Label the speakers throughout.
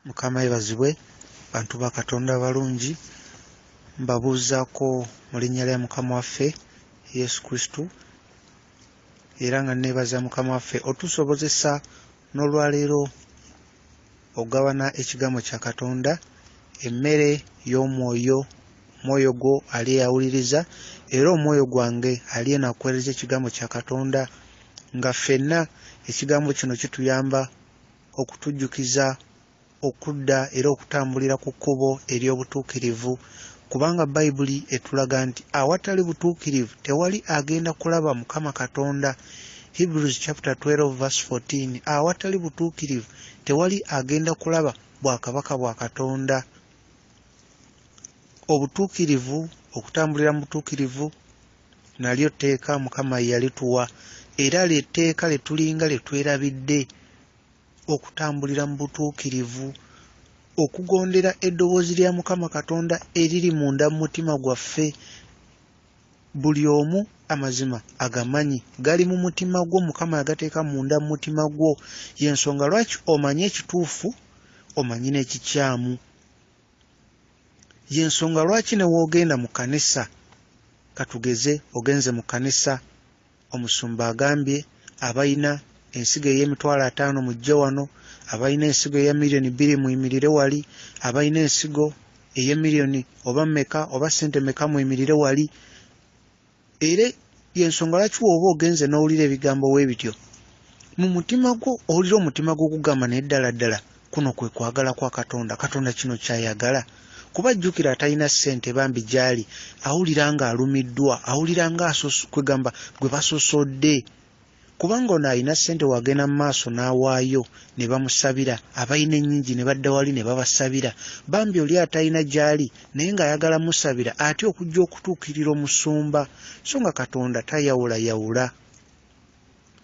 Speaker 1: Mukama yebazibwe bantu ba Katonda balungi mbabuuzaako mu linnya lya Mukama waffe Yesu Kristo era nga neebaza Mukama waffe otusobozesa n'olwaleero ogabana ekigambo kya Katonda emmere y'omwoyo omwoyo gwo ali eyawuliriza era omwoyo gwange ali enakwereza ekigambo kya Katonda nga ffenna ekigambo kino kituyamba okutujjukiza okudda era okutambulira ku kkubo ery'obutuukirivu kubanga Bayibuli etulaga nti awatali butuukirivu tewali agenda kulaba Mukama Katonda. Hebrews chapter 12 verse 14 awatali butuukirivu tewali agenda kulaba bwakabaka bwa Katonda. Obutuukirivu okutambulira mu butuukirivu nalyo tteeka Mukama yalituwa era lyetteeka letulinga letwerabidde okutambulira mu butuukirivu okugondera eddoboozi lya Mukama Katonda eriri munda mu mutima gwaffe. Buli omu amazima agamanyi gali mu mutima gwo, Mukama yagateeka munda mu mutima gwo, y'ensonga lwaki omanyi ekituufu omanyi n'ekikyamu. Y'ensonga lwaki ne woogenda mu kanisa, katugeze ogenze mu kanisa, omusumba agambye abayina ensigo ey'emitwalo 5 mujje wano, abayina ensigo eya miliyoni 2 muyimirire wali, abayina ensigo ey'emiliyoni oba mmeka oba ssente mmeka muyimirire wali. Era y'ensonga lwaki wooba ogenze n'owulira ebigambo weebityo mu mutima gwo owulira omutima gwo gugamba naye ddala ddala kuno kwe kwagala kwa Katonda, Katonda kino kyayagala. Kuba jjukira atalina ssente bambi gy'ali awulira nga alumiddwa, awulira nga kwegamba gwe basosodde kubanga ono alina ssente wagenda mu maaso n'awaayo ne bamusabira, abayina ennyingi ne badda wali ne babasabira. Bambi oli atalina gy'ali naye ng'ayagala musabira ate okujja okutuukirira omusumba. So nga Katonda tayawulayawula.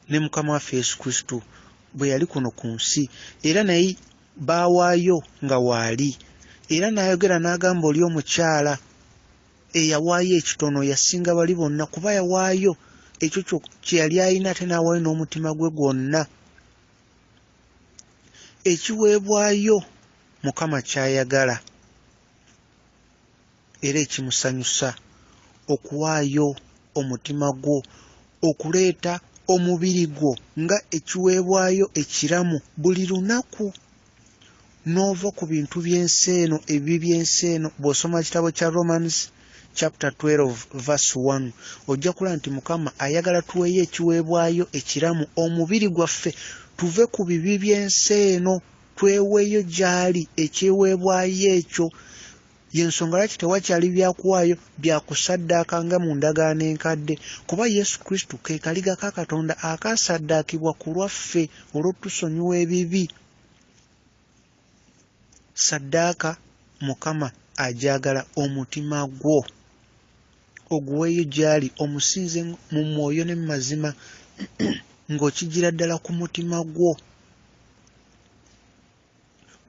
Speaker 1: Ne Mukama waffe Yesu Kristo bwe yali kuno ku nsi era naye baawaayo nga waali era n'ayogera n'agamba oli omukyala eyawaayo ekitono yasinga bali bonna kuba yawaayo ekyo kye yali alina ate n'awaayo n'omutima gwe gwonna. Ekiweebwayo Mukama kyayagala era ekimusanyusa okuwaayo omutima gwo, okuleeta omubiri gwo nga ekiweebwayo ekiramu buli lunaku n'ova ku bintu by'ensi eno ebibi by'ensi eno. Bw'osoma ekitabo kya Romans chapter 12 verse 1 ojja kulaba nti Mukama ayagala tuweeyo ekiweebwayo ekiramu omubiri gwaffe tuve ku bibi by'ensi eno tweweeyo gy'ali ekyeweebwayo ekyo. Y'ensonga lwaki tewakyali byakuwaayo byakusaddaaka nga mu ndagaano enkadde kuba Yesu Kristo ke kaliga ka Katonda akaasaddaakibwa ku lwaffe olw'otusonyiwa ebibi. Saddaaka Mukama ajaagala omutima gwo oguweeyo gy'ali omusinze mu mwoyo ne mu mazima ng'okigira ddala ku mutima gwo.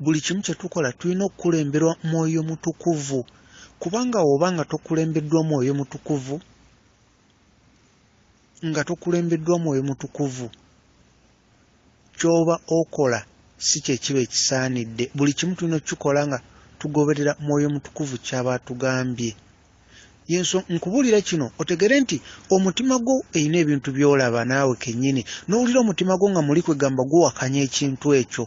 Speaker 1: Buli kimu kye tukola tulina okukulemberwa mwoyo mutukuvu kubanga oba nga tokulembeddwa mwoyo mutukuvu ky'oba okola si kye kiba ekisaanidde. Buli kimu tulina okukikola nga tugoberera mwoyo mutukuvu ky'aba atugambye. Nkubuulira kino otegere nti omutima gwo eyina ebintu by'olaba naawe kennyini n'owulira omutima gwo nga muli kwegamba guwakanya ekintu ekyo.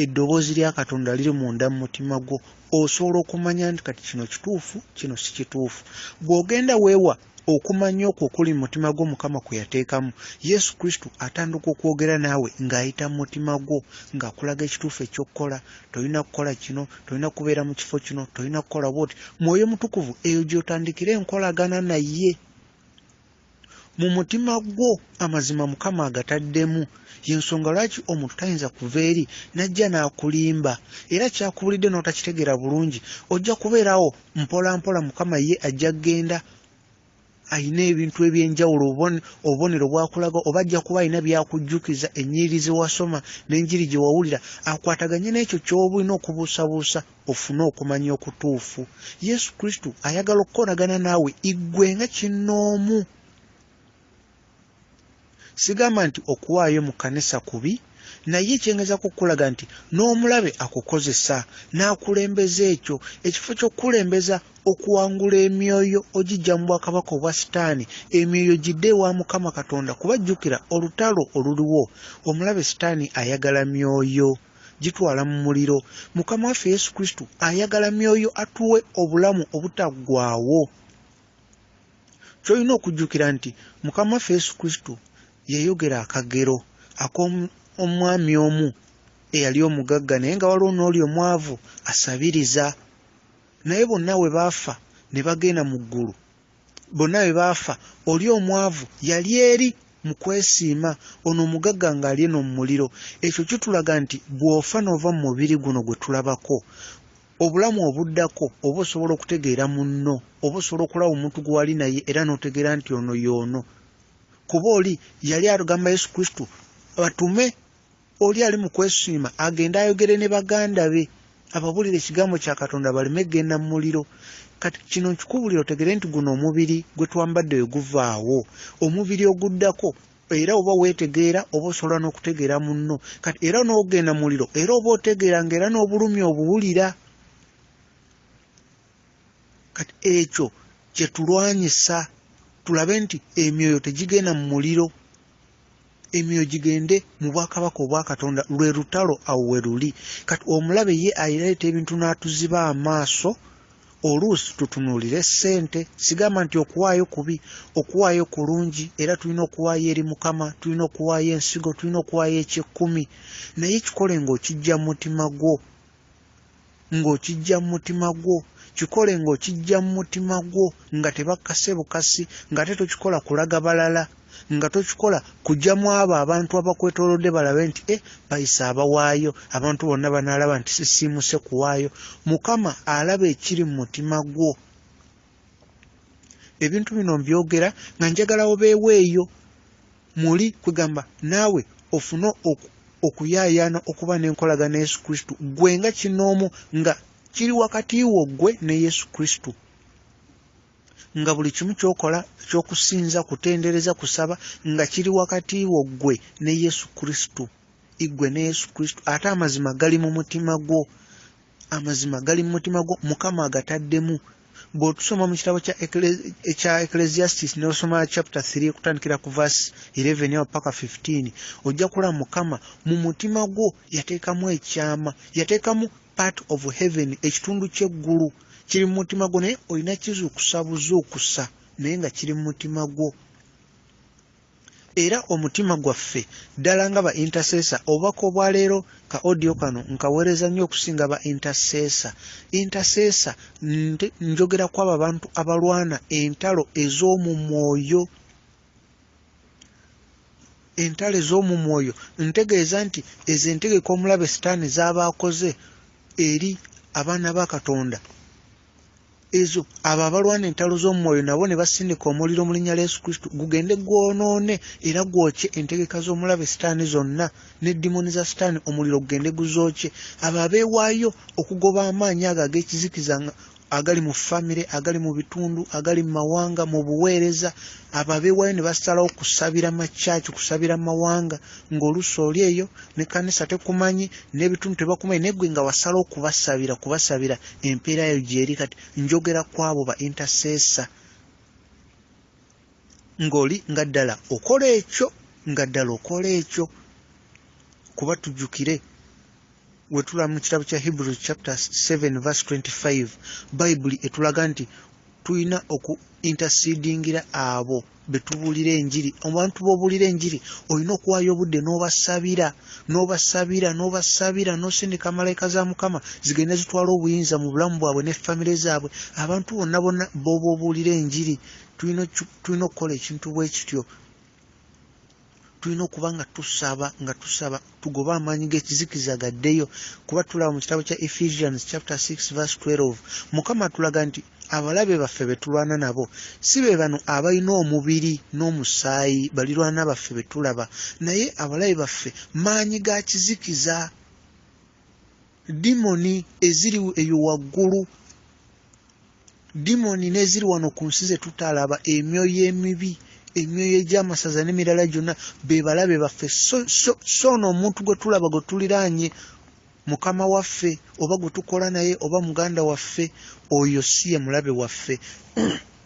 Speaker 1: Eddoboozi lya Katonda liri munda mu mutima gwo, osobola okumanya nti kati kino kituufu kino si kituufu. Bw'ogenda weewa okumanya okwo okuli mu mutima gwo Mukama kwe yateekamu, Yesu Kristo atandika okwogera naawe ng'ayita mu mutima gwo ng'akulaga ekituufu eky'okukola. Tolina kukola kino, tolina kubeera mu kifo kino, tolina kukola bw'oti. Mwoyo mutukuvu eyo gy'otandikira enkolagana naye. Mu mutima gwo amazima Mukama agataddemu. Y'ensonga lwaki omuntu tayinza kuva eri n'ajja n'akulimba era kyakubulidde n'otakitegeera bulungi ojja kubeerawo mpola mpola Mukama ye ajja kgenda ayina ebintu eby'enjawulo obubonero bwakulaga oba ajja kuba ayina byakujjukiza ennyiriri ze wasoma n'enjiri gye wawulira akwataganye n'ekyo ky'oba olina okubuusabuusa ofune okumanya okutuufu. Yesu Kristo ayagala okukolagana naawe iggwe nga kinnoomu. Sigamba nti okuwaayo mu kkanisa kubi, naye kyengeza kukulaga nti n'omulabe akukozesa n'akulembeza ekifo ky'okukulembeza okuwangula emyoyo ogijja mu bwakabaka obwa Sitaani, emyoyo gidde ewa Mukama Katonda. Kubajjukira olutalo oluliwo, omulabe Sitaani ayagala myoyo, gitwala mu muliro. Mukama waffe Yesu Kristo ayagala myoyo atuwe obulamu obutaggwaawo. Kyolina okujjukira nti Mukama waffe Yesu Kristo yayogera akagero ak'omwami omu eyali omugagga naye nga waliwo n'oli omwavu asabiriza, naye bonna we baafa ne bagenda mu ggulu. Bonna we baafa, oli omwavu yali eri mu kwesiima, ono omugagga ng'ali eno mu muliro. Ekyo kitulaga nti bw'ofa n'ova mu mubiri guno gwe tulabako, obulamu obuddako oba osobola okutegeera munno, oba osobola okulaba omuntu gwe wali naye era n'otegeera nti ono y'ono. Kuba oli yali agamba Yesu Kristo batume oli ali mu kwesiima agenda ayogere ne baganda be ababuulire ekigambo kya Katonda baleme genda mu muliro. Kati kino nkikubulira otegere nti guno omubiri gwe twambadde we guvaawo, omubiri oguddako era oba weetegeera oba osobola n'okutegeera munno. Kati era n'ogenda mu muliro era oba otegeera ng'era n'obulumi obuwulira. Kati ekyo kye tulwanyisa, tulabe nti emyoyo tegigenda mu muliro, emyoyo gigende mu bwakabaka obwa Katonda. Lwe lutalo awo we luli. Kati omulabe ye ayireeta ebintu n'atuziba amaaso, oluusi tutunuulire ssente. Sigamba nti okuwaayo kubi, okuwaayo kulungi, era tulina okuwaayo eri Mukama, tulina okuwaayo ensigo, tulina okuwaayo eky'ekkumi, naye kikole ng'okijja mu mutima gwo, ng'okijja mu mutima gwo, kikole ng'okijja mu mutima gwo nga tebakkase bukasi, nga te tokikola kulaga balala, nga tokikola kujjamu abo abantu abakwetoolodde balabe nti bayise abawaayo, abantu bonna banaalaba nti sisiimuse kuwaayo. Mukama alaba ekiri mu mutima gwo. Ebintu bino mbyogera nga njagala obeeweeyo muli kwegamba naawe ofune okuyaayaana okuba n'enkolagana Yesu Kristo, gwe nga kinoomu nga kiri wakati wo gwe ne Yesu Kristo, nga buli kimu kyokola ekyokusinza, kutendereza, kusaba nga kiri wakati wo gwe ne Yesu Kristo, igwe ne Yesu Kristo. Ate amazima gali mu mutima gwo, amazima gali mu mutima gwo, Mukama agataddemu. Bw'otusoma mu kitabo ekya Ecclesiastes n'osoma chapter 3 kutandikira ku verse 11 awo paka 15, ojja kulaba Mukama mu mutima gwo yateekamu ekyama, yateekamu part of heaven, ekitundu ky'eggulu kiri mu mutima gwo, naye olina kizuukusa buzuukusa naye nga kiri mu mutima gwo. Era omutima gwaffe ddala nga ba intercessor, obubaka obwaleero ka audio kano nkaweereza nnyo okusinga ba intercessor. Intercessor njogera ku abo abantu abalwana entalo ez'omu mwoyo, entalo ez'omu mwoyo. Ntegeeza nti ezo entegeka omulabe Sitaani z'abaakoze eri abaana ba Katonda, ezo abo abalwana entalo z'omwoyo nabo ne basindika omuliro mu linnya lya Yesu Kristo gugende gwonoone era gwokye entegeka z'omulabe Sitaani zonna n'eddimoni za Sitaani, omuliro gugende guzookye. Abo abeewaayo okugoba amaanyi ago ag'ekizikiza agali mu famire, agali mu bitundu, agali mu mawanga, mu buweereza, abo abeewaayo ne basalawo kusabira makyaki, kusabira mawanga, ng'oluusi oli eyo ne kanisa tekumanyi n'ebitundu tebakumanyi, naye ggwe nga wasalawo kubasabira empeera yayo gyeri. Kati njogera ku abo ba intercessor, ng'oli nga ddala okola ekyo, kuba tujjukire wetula mu kitabo kya Hebrews chapter 7 verse 25, Bayibuli etulaga nti tulina oku intercedingira abo betubuulira enjiri. Abantu b'obuulira enjiri olina okuwaayo obudde n'obasabira n'osindika malayika za Mukama zigenda zitwala obuyinza mu bulamu bwabwe ne famire zaabwe. Abantu bonna b'oba obuulira enjiri tulina okukola ekintu bwe kityo. Tulina okuba nga tusaba tugoba amaanyi g'ekizikiza gaddeyo, kuba tulaba mu kitabo kya Ephesians chapter 6 verse 12, Mukama atulaga nti abalabe baffe betulwana nabo si be bano abalina omubiri n'omusaayi, balirwana baffe betulaba, naye abalabe baffe maanyi ga kizikiza, dimoni eziri eyo waggulu, dimoni n'eziri wano ku nsi ze tutalaba, emyoyo emibi, emyoyo egy'amasaza n'emirala gyonna be balabe baffe so n'omuntu gwe tulaba gwe tuliraanye mukama waffe oba gwe tukola naye oba muganda waffe oyo si ye mulabe waffe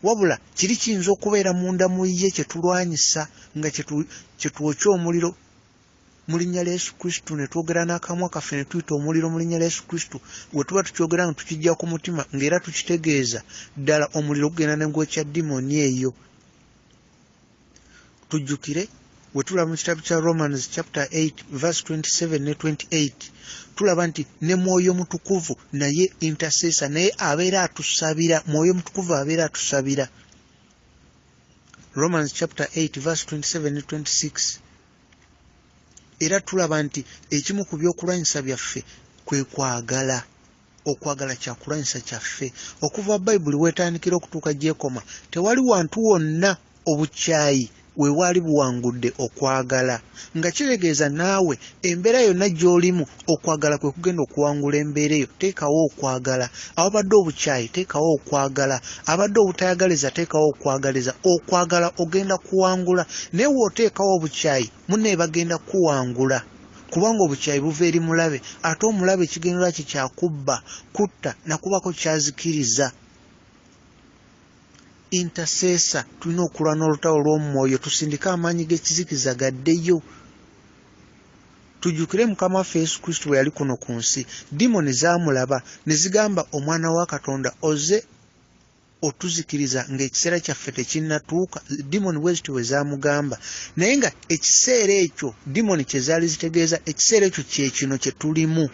Speaker 1: wabula kiri kiyinza okubeera munda mu ye kye tulwanyisa nga kye twokya omuliro mu linnya lya Yesu Kristo ne twogera n'akamwa kaffe ne tuyita omuliro mu linnya lya Yesu Kristo bwe tuba tukyogera nga tukijja ku mutima ng'era tukitegeeza ddala omuliro gugenda ne gwokya dimoni eyo. Tujjukire bwe tulaba mu kitabu kya Romans chapter 8 verse 27 ne 28 tulaba nti ne mwoyo mutukuvu naye intercessor naye abeera atusabira, mwoyo mutukuvu abeera atusabira. Romans chapter 8 verse 27 ne 26 era tulaba nti ekimu ku byokulwanyisa byaffe kwe kwagala. Okwagala kyakulwanyisa kyaffe. Okuva Bayibuli wetandikira okutuuka gyekoma tewali wantu wonna obukyayi we wali buwangudde okwagala, nga kitegeeza naawe embeera yonna gy'olimu okwagala kwe kugenda okuwangula embeera eyo. Teekawo okwagala. Abadde obukyayi teekawo okwagala. Abadde obutayagaliza teekawo okwagaliza. Okwagala ogenda kuwangula. Naye w'oteekawo obukyayi munne bagenda kuwangula kubanga obukyayi buva eri mulabe, ate omulabe ekigendererwa kye kyakubba, kutta nakubako kyazikiriza. Intercessor tulina okulwana olutalo lw'omwoyo tusindike amaanyi g'ekizikiza gaddeyo. Tujjukire mukama waffe Yesu Kristo bwe yali kuno ku nsi, dimoni zaamulaba ne zigamba omwana wa Katonda oze otuzikiriza ng'ekiseera kyaffe tekinnatuuka. Dimoni bwe zityo bwe zaamugamba, naye nga ekiseera ekyo dimoni kye zaali zitegeeza ekiseera ekyo kye kino kye tulimu.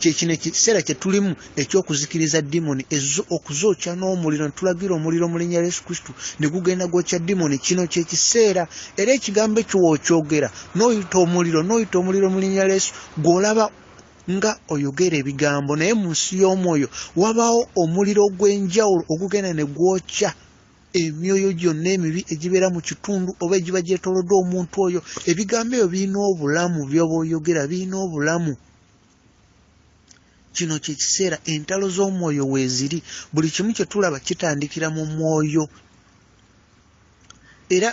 Speaker 1: Kyekino ekiseera kye tulimu eky'okuzikiriza dimoni okuzookya n'omuliro. Ne tulagira omuliro mu linnya lya Yesu Kristo ne gugenda gwokya dimoni. Kino kyekiseera era ekigambo ekyo w'okyogera n'oyita omuliro mu linnya lya Yesu gw'olaba nga oyogera ebigambo, naye mu nsi y'omwoyo wabaawo omuliro ogw'enjawulo ogugenda ne gwokya emyoyo gyonna emibi egibeera mu kitundu oba egiba gyetoolodde omuntu oyo. Ebigambo ebyo birina obulamu, by'oba oyogera birina obulamu. Kino kye kiseera entalo z'omwoyo weeziri. Buli kimu kye tulaba kitandikira mu mwoyo. Era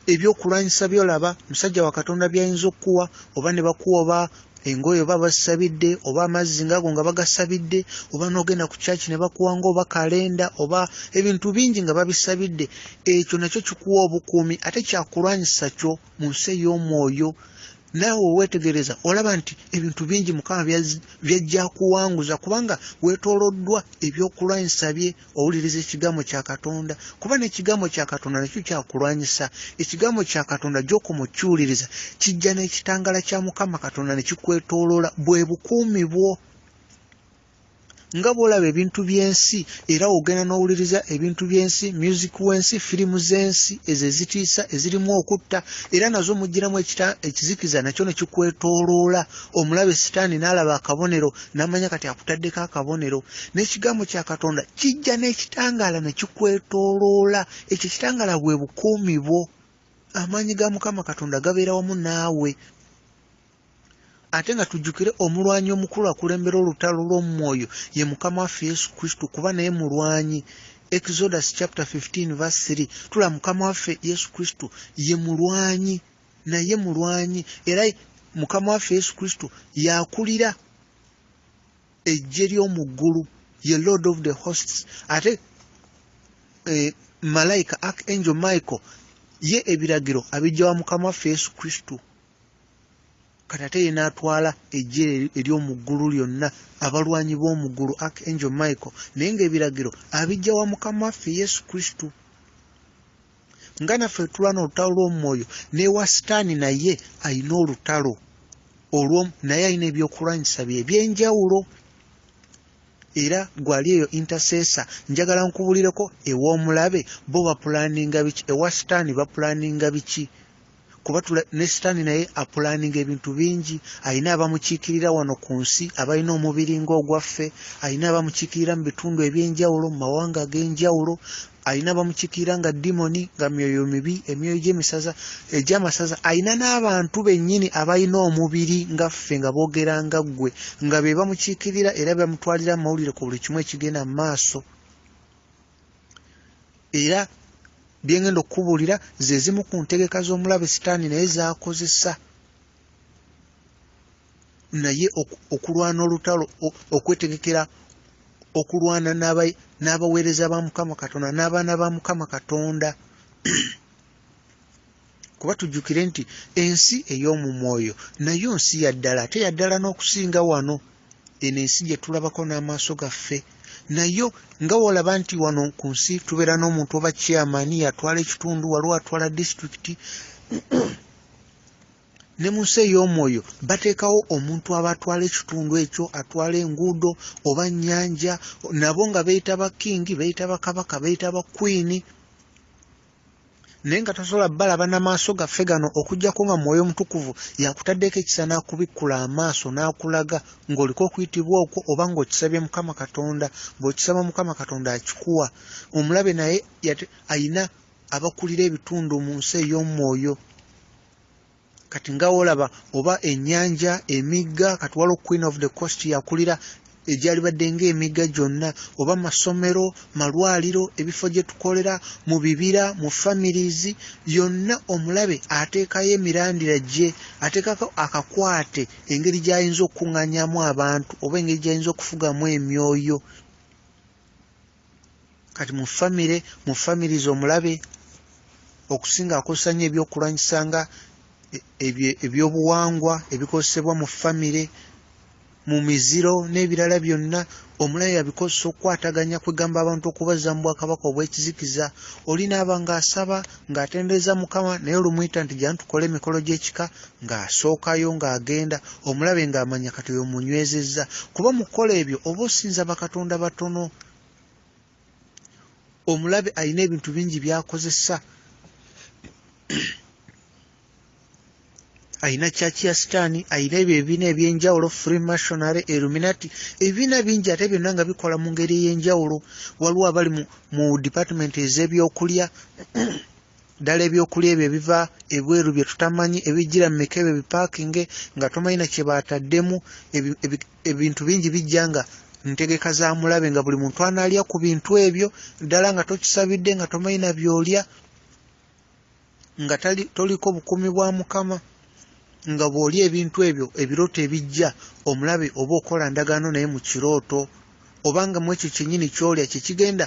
Speaker 1: ebyokulwanyisa by'olaba musajja wa Katonda by'ayinza okuwa, oba ne bakuwa oba engoye oba basabidde oba amazzi ng'ago nga bagasabidde, oba n'ogenda ku kyaki ne bakuwanga oba kalenda oba ebintu bingi nga babisabidde, ekyo nakyo kikuwa obukuumi ate kyakulwanyisa kyo mu nsi ey'omwoyo. Naawe weetegereza olaba nti ebintu bingi Mukama byajja kuwanguza kubanga weetooloddwa ebyokulwanyisa bye. Owuliriza ekigambo kya Katonda kuba n'ekigambo kya Katonda nakyo kyakulwanyisa. Ekigambo kya Katonda gy'okoma okiwuliriza kijja n'ekitangala kya Mukama Katonda ne kikwetooloola, bwe bukuumi bwo. Nga bw'olaba ebintu by'ensi era ogenda n'owuliriza ebintu by'ensi, music w'ensi, firimu z'ensi ezo ezitiisa ezirimu okutta, era nazo mugiramu ekizikiza nakyo ne kikwetooloola. Omulabe Sitaani n'alaba akabonero n'amanya kati akutaddeko akabonero. N'ekigambo kya Katonda kijja n'ekitangaala ne kikwetooloola. Ekyo ekitangaala bwe bukuumi bwo. Amaanyi ga Mukama Katonda gabeera wamu naawe. Ate nga tujjukire omulwanyi omukulu akulembera olutalo lw'omwoyo ye Mukama waffe Yesu Kristo kuba naye mulwanyi. Exodus chapter 15 verse 3 tula Mukama waffe Yesu Kristo ye mulwanyi, naye mulwanyi. Era Mukama waffe Yesu Kristo yakulira ejje ly'omu ggulu, ye Lord of the hosts. Ate malayika Archangel Michael ye ebiragiro abijja wa Mukama waffe Yesu Kristo. Kati ate ye n'atwala ejje ery'omu ggulu lyonna, abalwanyi b'omu ggulu Archangel Michael, naye ng'ebiragiro abijja wa Mukama waffe Yesu Kristo. Nga naffe tulwana olutalo lw'omwoyo n'ewa Sitaani naye ayina olutalo naye ayina ebyokulwanyisa bye eby'enjawulo. Era gwali eyo intercessor njagala nkubulireko ew'omulabe bo bapulaninga biki, ewa Sitaani bapulaninga biki. Kuba ne Sitaani naye apulaninga ebintu bingi. Ayina abamukiikirira wano ku nsi abalina omubiri ng'ogwaffe, ayina abamukiikirira mu bitundu eby'enjawulo mu mawanga ag'enjawulo, ayina abamukiikirira nga dimoni, nga myoyo mibi, emyoyo egy'amasaza. Ayina n'abantu bennyini abalina omubiri ngaffe nga boogera nga ggwe, nga be bamukiikirira era bamutwalira mu mawulire ku buli kimu ekigenda mu maaso. Era byengenda okukubulira ze zimu ku ntegeka z'omulabe Sitaani naye zaakozesa naye okulwana olutalo okwetegekera okulwana n'abaweereza ba Mukama Katonda n'abaana ba Mukama Katonda kuba tujjukire nti ensi ey'omu mwoyo nayo nsi yaddala ate yaddala n'okusinga wano eno ensi gye tulabako n'amaaso gaffe nayo nga wolaba nti wano ku nsi tubeera n'omuntu oba chairman yatwala ekitundu waliwo atwala disitulikiti ne mu nsi ey'omwoyo bateekawo omuntu aba atwala ekitundu ekyo atwala enguudo oba nnyanja nabo nga beeyita ba kingi beeyita ba kabaka beeyita ba kwini naye nga tosobola balaba n'amaaso gaffe gano okugjako nga mwoyo mutukuvu yakutaddeko ekisa n'akubikkula amaaso n'akulaga ng'oliko okuyitibwa okwo oba ng'okisabye Mukama Katonda bw'okisaba Mukama Katonda akikuwa omulabe naye ayina abakulira ebitundu mu nsi ey'omwoyo kati nga olaba oba ennyanja emigga kati waliwo Queen of the Coast yakulira egyali badde ng'emigga gyonna oba masomero malwaliro ebifo gye tukolera mu bibira mu families yonna omulabe ateekayo emirandira gye ateekako akakwate engeri gy'ayinza okukuŋŋaanyaamu abantu oba engeri gy'ayinza okufugamu emyoyo kati mu families omulabe okusinga akozesa nnyo ebyokulwanyisanga ebyobuwangwa ebikozesebwa mu famire mu miziro n'ebirala byonna omulabe yabikozesa okukwataganya kwegamba abantu okubazza mu bwakabaka obw'ekizikiza oli naaba ng'asaba ng'atendereza Mukama naye olumuyita nti jja ntukole emikolo gy'ekika ng'asookayo ng'agenda omulabe ng'amanya kati oyo munywezezza kuba mu kukola ebyo oba osinza bakatonda batono omulabe alina ebintu bingi by'akozesa ayina church ya Sitaani ayina ebyo ebibiina ebyenjawulo Freemasonry Illuminati ebibiina bingi ate byonna nga bikola mu ngeri ey'enjawulo waliwo abali mu department ez'ebyokulya ddala ebyokulya ebyo ebiva ebweru bye tutamanyi ebijjira mu mikebe bipaakinge nga tomanyi kye baataddemu ebintu bingi bijja nga ntegeka za mulabe nga buli muntu anaalya ku bintu ebyo ddala nga tokisabidde nga tomanyi na byolya nga toliko bukuumi bwa Mukama nga bw'olya ebintu ebyo ebirooto ebijja omulabe oba okola ndagaano naye mu kirooto obanga mu ekyo kyennyini ky'olya kyekigenda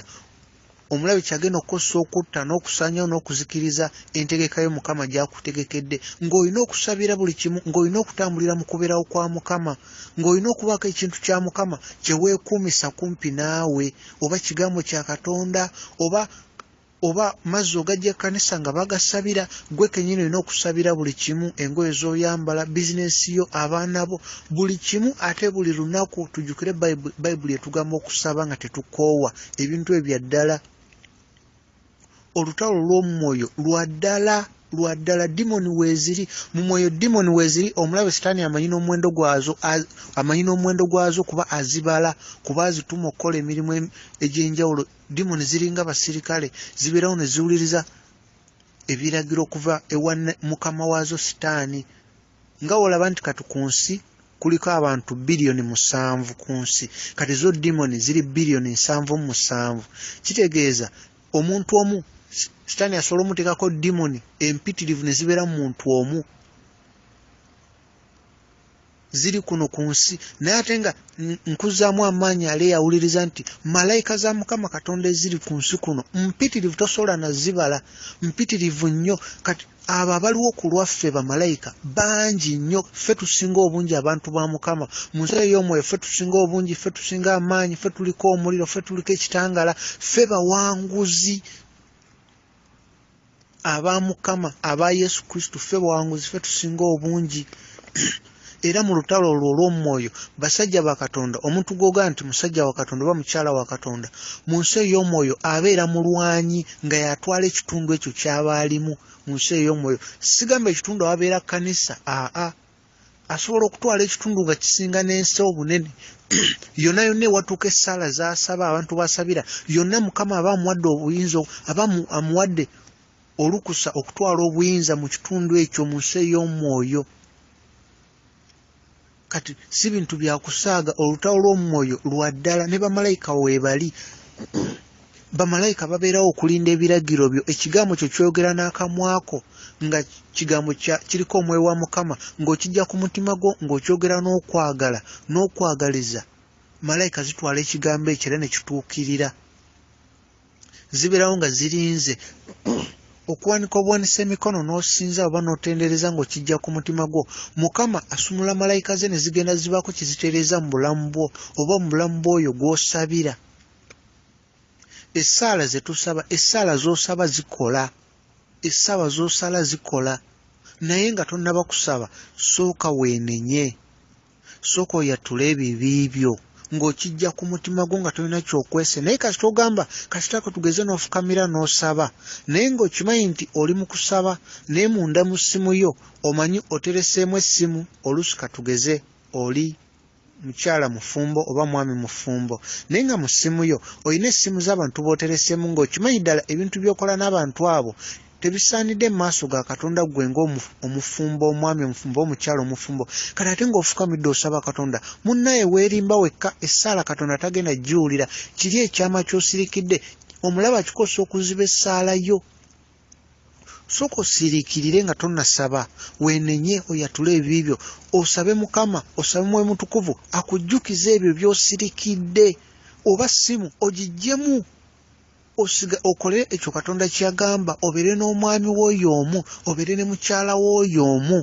Speaker 1: omulabe kyagenda okukozesa okutta n'okusaanyawo n'okuzikiriza entegeka y'Omukama gy'akutegekedde ng'olina okusabira buli kimu ng'olina okutambulira mu kubeerawo kwa Mukama ng'olina okubaako ekintu kya Mukama kye weekuumisa kumpi naawe oba kigambo kya Katonda oba mazzi ogajja ekkanisa nga bagasabira gwe kennyini olina okusabira buli kimu engoye z'oyambala bizinesi yo abaana bo buli kimu ate buli lunaku tujjukire bayibuli etugamba okusaba nga tetukoowa ebintu ebya ddala olutalo lw'omu mwoyo lwa ddala dimoni weeziri mu mwoyo dimoni weeziri omulabe Sitaani amanyi n'omuwendo gwazo kuba azibala kuba azituma okukola emirimu egy'enjawulo dimoni ziringa basirikale zibeerawo ne ziwuliriza ebiragiro okuva ewa mukama waazo Sitaani nga olaba nti kati ku nsi kuliko abantu biliyoni 7 ku nsi kati zo dimoni ziri biliyoni 7 kitegeeza omuntu omu Sitaani asobola omuteekako dimoni empitirivu ne zibeera mu muntu omu ziri kuno ku nsi naye ate nga nkuzaamu amaanyi ale yawuliriza nti malayika za Mukama Katonda eziri ku nsi kuno mpitirivu tosobola nazibala mpitirivu nnyo kati abo abaliwo ku lwaffe bamalayika bangi nnyo ffe tusinga obungi abantu ba Mukama mu nsi ey'omwoyo ffe tusinga obungi ffe tusinga amaanyi ffe tuliko omuliro ffe tuliko ekitangala ffe bawanguzi aba Mukama aba Yesu Kristo ffe bawanguzi ffe tusinga obungi era mu lutalo olw'omwoyo basajja ba Katonda omuntu gwoga nti musajja wa Katonda oba mukyala wa Katonda mu nsi ey'omwoyo abeera mulwanyi nga yatwala ekitundu ekyo ky'aba alimu mu nsi ey'omwoyo sigamba ekitundu ababeera kanisa asobola okutwala ekitundu nga kisinga n'ensi obunene yonna ewatuuka essaala z'asaba abantu basabira yonna Mukama aba amuwadde obuyinza aba amuwadde olukusa okutwala obuyinza mu kitundu ekyo mu nsi ey'omwoyo kati si bintu bya kusaaga olutalo lw'omwoyo lwa ddala ne bamalayika weebali bamalayika babeerawo okulinda ebiragiro byo. Ekigambo kyo kyogera n'akamwako nga kigambo kiriko omwoyo wa Mukama, ng'okijja ku mutima gwo ng'okyogera n'okwagala n'okwagaliza. Malayika zitwala ekigambo ekyo era ne kituukirira. Zibeerawo nga zirinze okuwanika obuwanisa emikono n'osinza oba n'otendereza ng'okijja ku mutima gwo. Mukama asumula malayika ze ne zigenda zibaako kizitereeza mu bulamu bwo oba mu bulamu bw'oyo gw'osabira. Essaala ze tusaba, essaala z'osaba zikola. Essaawa z'osala zikola. Naye nga tonnaba kusaba, sooka weenenye. Sooka oyatule ebibi byo ng'okijja ku mutima gwo nga tolina kyokwese. Naye kasita ogamba kasitako tugeze n'ofukamira n'osaba, naye ng'okimanyi nti oli mu kusaba naye munda mu ssimu yo omanyi otereseemu essimu. Oluusi katugeze oli mukyala mufumbo oba mwami mufumbo, naye nga mu ssimu yo olina essimu z'abantu b'otereseemu ng'okimanyi ddala ebintu by'okola n'abantu abo tebisaanidde mu maaso ga Katonda gwe ng'omufumbo, omwami omufumbo, omukyala omufumbo. Kati ate ng'ofukamidde osaba Katonda, munnaye weerimba wekka, essaala Katonda tagenda giwulira. Kiri ekyama ky'osirikidde, omulaba kikosa okuziba essaala yo. Sooka osiriikirire nga tonnasaba, weenenye oyatule ebibi byo, osabe Mukama, osabe Mwoyo Mutukuvu akujjukize ebyo by'osirikidde. Oba ssimu ogiggyemu, okolere ekyo Katonda kyagamba, obeere n'omwami w'oyo omu, obeere ne mukyala w'oyo omu,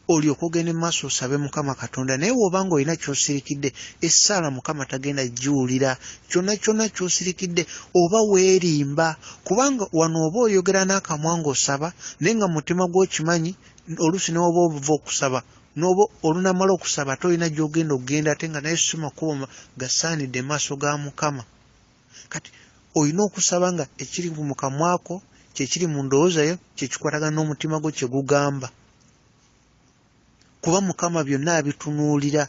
Speaker 1: olyoke ogende mu maaso osabe Mukama Katonda. Naye bw'oba ng'olina ky'osirikidde, essaala Mukama tagenda giwulira. Kyonna kyonna ky'osirikidde oba weerimba, kubanga wano oba oyogera n'akamwa ng'osaba naye nga mu mutima gw'okimanyi. Oluusi ne oba obuva okusaba n'oba olunamala okusaba tolina gy'ogenda okugenda ate nga naye si makubo gasaanidde mu maaso ga Mukama. Kati olina okusaba nga ekiri mu kamwako kyekiri mu ndowooza yo kyekikwatagana n'omutima gwo kye gugamba, kuba Mukama byonna abitunuulira.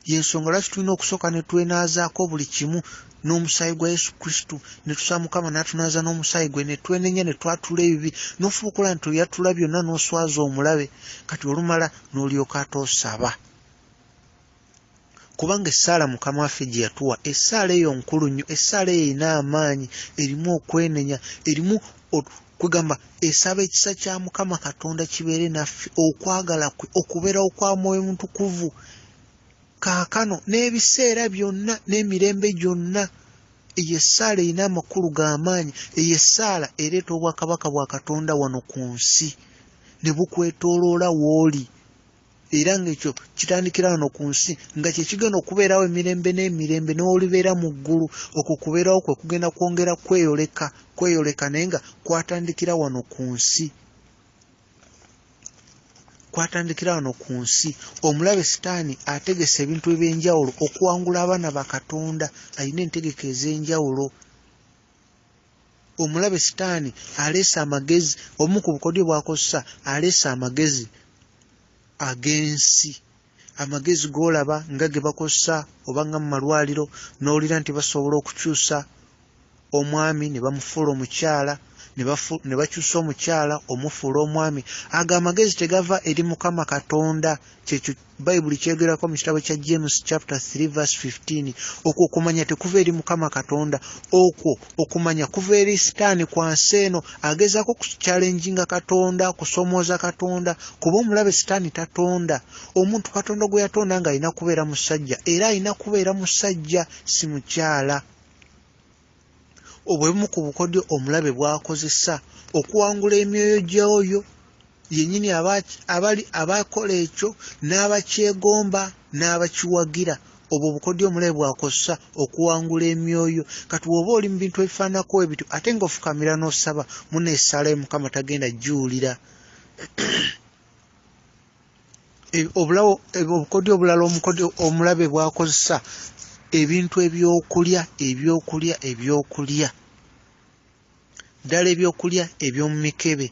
Speaker 1: Y'ensonga lwaki tulina okusooka ne twenaazaako buli kimu n'omusaayi gwa Yesu Kristo, ne tusaba Mukama n'atunaaza n'omusaayi gwe, ne twenenya ne twatula ebibi, n'ofuba okukola nti oyatula byonna n'oswaza omulabe. Kati olumala n'olyoka ate osaba. Kubanga essaala Mukama waffe gye yatuwa, essaala eyo nkulu nnyo, essaala eyo erina amaanyi, erimu okwenenya, erimu kwegamba esaba ekisa kya Mukama Katonda kibeere naffe, okwagala kwe, okubeerawo kwa Mwoyo Mutukuvu kaakano n'ebiseera byonna n'emirembe gyonna. Eyo essaala erina amakulu g'amaanyi. Eyo essaala ereeta obwakabaka bwa Katonda wano ku nsi ne bukwetooloola w'oli. Era ng'ekyo kitandikira wano ku nsi nga kye kigenda okubeerawo emirembe n'emirembe n'olibeera mu ggulu. Okwo kubeerawo kwe kugenda kwongera kweyoleka naye nga kwatandikira wano ku nsi. Kwatandikira wano ku nsi. Omulabe Sitaani ategese ebintu eby'enjawulo okuwangula abaana ba Katonda. Alina entegeka ez'enjawulo. Omulabe Sitaani aleese amagezi, omu ku bukodyo bw'akozesa aleese amagezi ag'ensi. Amagezi g'olaba nga ge bakozesa oba nga mu malwaliro n'owulira nti basobola okukyusa omwami ne bamufuula omukyala, ne bakyusa omukyala omufuula omwami. Ago amagezi tegava eri Mukama Katonda. Kyekyo Bayibuli kyegerako mu kitabo kya James chapter 3 verse 15. Okwo okumanya tekuva eri Mukama Katonda, okwo okumanya kuva eri Sitaani kwansi eno agezaako kukyalenjinga Katonda, kusomooza Katonda, kuba omulabe Sitaani tatonda. Omuntu Katonda gwe yatonda nga alina kubeera musajja, era alina kubeera musajja si mukyala. Obw'obumu ku bukodyo omulabe bw'akozesa okuwangula emyoyo gy'oyo yennyini abakola ekyo n'abakyegomba n'abakiwagira. Obwo obukodyo omulabe bw'akozesa okuwangula emyoyo. Kati bw'oba oli mu bintu ebifaananako ebityo ate ng'ofukamira n'osaba, munno essaala yo Mukama tagenda giwulira. Obukodyo obulala omulabe bw'akozesa ebintu ebyokulya ddala ebyokulya eby'omu mikebe.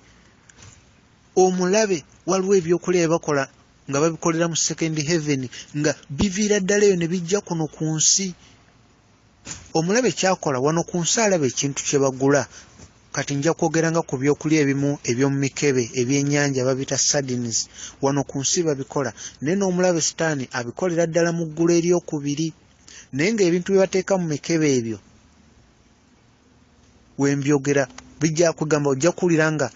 Speaker 1: Omulabe waliwo ebyokulya bye bakola nga babikolera mu second heaven nga biviira ddala eyo ne bijja kuno ku nsi. Omulabe kyakola wano ku nsi alaba ekintu kye bagula. Kati nja kwogeranga ku byokulya ebimu eby'omu mikebe ebyennyanja babita sardines. Wano ku nsi babikola, naye n'omulabe Sitaani abikolera ddala mu ggulu eryokubiri. Naye ng'ebintu bye bateeka mu mikebe ebyo wembyogera bijja kugamba ojja kuwulira nga